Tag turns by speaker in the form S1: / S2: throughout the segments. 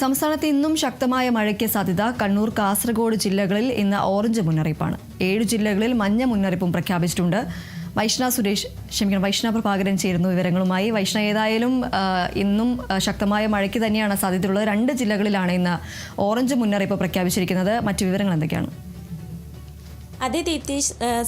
S1: സംസ്ഥാനത്ത് ഇന്നും ശക്തമായ മഴയ്ക്ക് സാധ്യത. കണ്ണൂർ, കാസർഗോഡ് ജില്ലകളിൽ ഇന്ന് ഓറഞ്ച് മുന്നറിയിപ്പാണ്. 7 ജില്ലകളിൽ മഞ്ഞ മുന്നറിയിപ്പും പ്രഖ്യാപിച്ചിട്ടുണ്ട്. വൈഷ്ണ പ്രഭാകരൻ ചേരുന്നു വിവരങ്ങളുമായി. വൈഷ്ണ, ഏതായാലും ഇന്നും ശക്തമായ മഴയ്ക്ക് തന്നെയാണ് സാധ്യതയുള്ളത്. 2 ജില്ലകളിലാണ് ഇന്ന് ഓറഞ്ച് മുന്നറിയിപ്പ് പ്രഖ്യാപിച്ചിരിക്കുന്നത്. മറ്റു വിവരങ്ങൾ എന്തൊക്കെയാണ്?
S2: അതെ ദീപ്തി,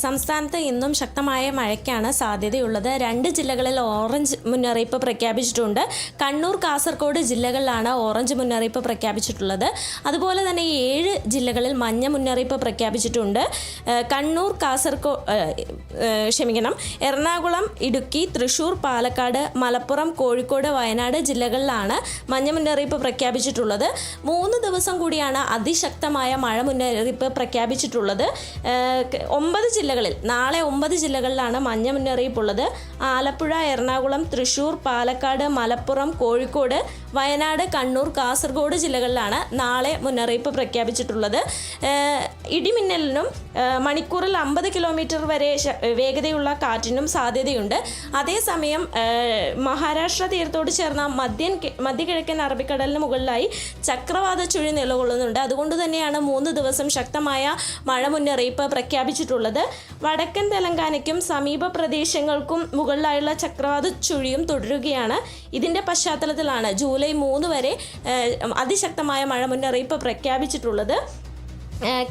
S2: സംസ്ഥാനത്ത് ഇന്നും ശക്തമായ മഴയ്ക്കാണ് സാധ്യതയുള്ളത്. 2 ജില്ലകളിൽ ഓറഞ്ച് മുന്നറിയിപ്പ് പ്രഖ്യാപിച്ചിട്ടുണ്ട്. കണ്ണൂർ, കാസർഗോഡ് ജില്ലകളിലാണ് ഓറഞ്ച് മുന്നറിയിപ്പ് പ്രഖ്യാപിച്ചിട്ടുള്ളത്. അതുപോലെ തന്നെ 7 ജില്ലകളിൽ മഞ്ഞ മുന്നറിയിപ്പ് പ്രഖ്യാപിച്ചിട്ടുണ്ട്. കണ്ണൂർ, എറണാകുളം, ഇടുക്കി, തൃശൂർ, പാലക്കാട്, മലപ്പുറം, കോഴിക്കോട്, വയനാട് ജില്ലകളിലാണ് മഞ്ഞ മുന്നറിയിപ്പ് പ്രഖ്യാപിച്ചിട്ടുള്ളത്. 3 ദിവസം കൂടിയാണ് അതിശക്തമായ മഴ മുന്നറിയിപ്പ് പ്രഖ്യാപിച്ചിട്ടുള്ളത്. 9 ജില്ലകളിൽ നാളെ 9 ജില്ലകളിലാണ് മഞ്ഞ മുന്നറിയിപ്പുള്ളത്. ആലപ്പുഴ, എറണാകുളം, തൃശൂർ, പാലക്കാട്, മലപ്പുറം, കോഴിക്കോട്, വയനാട്, കണ്ണൂർ, കാസർഗോഡ് ജില്ലകളിലാണ് നാളെ മുന്നറിയിപ്പ് പ്രഖ്യാപിച്ചിട്ടുള്ളത്. ഇടിമിന്നലിനും മണിക്കൂറിൽ 50 കിലോമീറ്റർ വരെ വേഗതയുള്ള കാറ്റിനും സാധ്യതയുണ്ട്. അതേസമയം മഹാരാഷ്ട്ര തീരത്തോട് ചേർന്ന മധ്യകിഴക്കൻ അറബിക്കടലിന് മുകളിലായി ചക്രവാത ചുഴി നിലകൊള്ളുന്നുണ്ട്. അതുകൊണ്ട് തന്നെയാണ് 3 ദിവസം ശക്തമായ മഴ മുന്നറിയിപ്പ് പ്രഖ്യാപിച്ചിട്ടുള്ളത്. വടക്കൻ തെലങ്കാനയ്ക്കും സമീപ പ്രദേശങ്ങൾക്കും മുകളിലായുള്ള ചക്രവാത ചുഴിയും തുടരുകയാണ്. ഇതിൻ്റെ പശ്ചാത്തലത്തിലാണ് ജൂലൈ 3 വരെ അതിശക്തമായ മഴ മുന്നറിയിപ്പ് പ്രഖ്യാപിച്ചിട്ടുള്ളത്.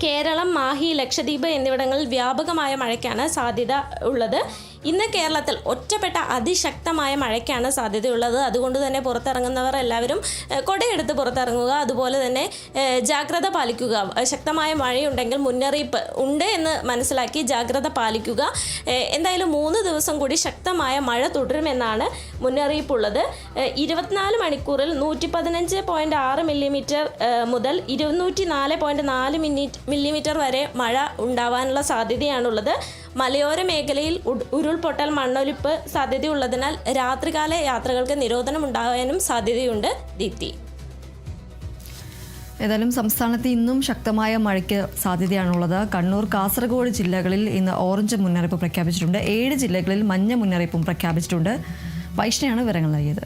S2: കേരളം, മാഹി, ലക്ഷദ്വീപ് എന്നിവിടങ്ങളിൽ വ്യാപകമായ മഴയ്ക്കാണ് സാധ്യത ഉള്ളത്. ഇന്ന് കേരളത്തിൽ ഒറ്റപ്പെട്ട അതിശക്തമായ മഴയ്ക്കാണ് സാധ്യതയുള്ളത്. അതുകൊണ്ട് തന്നെ പുറത്തിറങ്ങുന്നവർ എല്ലാവരും കൊടയെടുത്ത് പുറത്തിറങ്ങുക. അതുപോലെ തന്നെ ജാഗ്രത പാലിക്കുക. ശക്തമായ മഴയുണ്ടെങ്കിൽ മുന്നറിയിപ്പ് ഉണ്ട് എന്ന് മനസ്സിലാക്കി ജാഗ്രത പാലിക്കുക. എന്തായാലും 3 ദിവസം കൂടി ശക്തമായ മഴ തുടരുമെന്നാണ് മുന്നറിയിപ്പുള്ളത്. 24 മണിക്കൂറിൽ 115.6 മില്ലിമീറ്റർ മുതൽ 204.4 മില്ലിമീറ്റർ വരെ മഴ ഉണ്ടാവാനുള്ള സാധ്യതയാണുള്ളത്. മലയോര മേഖലയിൽ ഉരുൾപൊട്ടൽ, മണ്ണൊലിപ്പ് സാധ്യതയുള്ളതിനാൽ രാത്രികാല യാത്രകൾക്ക് നിരോധനം ഉണ്ടാകാനും സാധ്യതയുണ്ട്. ദീപ്തി,
S1: ഏതായാലും സംസ്ഥാനത്ത് ഇന്നും ശക്തമായ മഴയ്ക്ക് സാധ്യതയാണുള്ളത്. കണ്ണൂർ, കാസർഗോഡ് ജില്ലകളിൽ ഇന്ന് ഓറഞ്ച് മുന്നറിയിപ്പ് പ്രഖ്യാപിച്ചിട്ടുണ്ട്. 7 ജില്ലകളിൽ മഞ്ഞ മുന്നറിയിപ്പും പ്രഖ്യാപിച്ചിട്ടുണ്ട്. വൈഷ്ണയാണ് വിവരങ്ങൾ നൽകിയത്.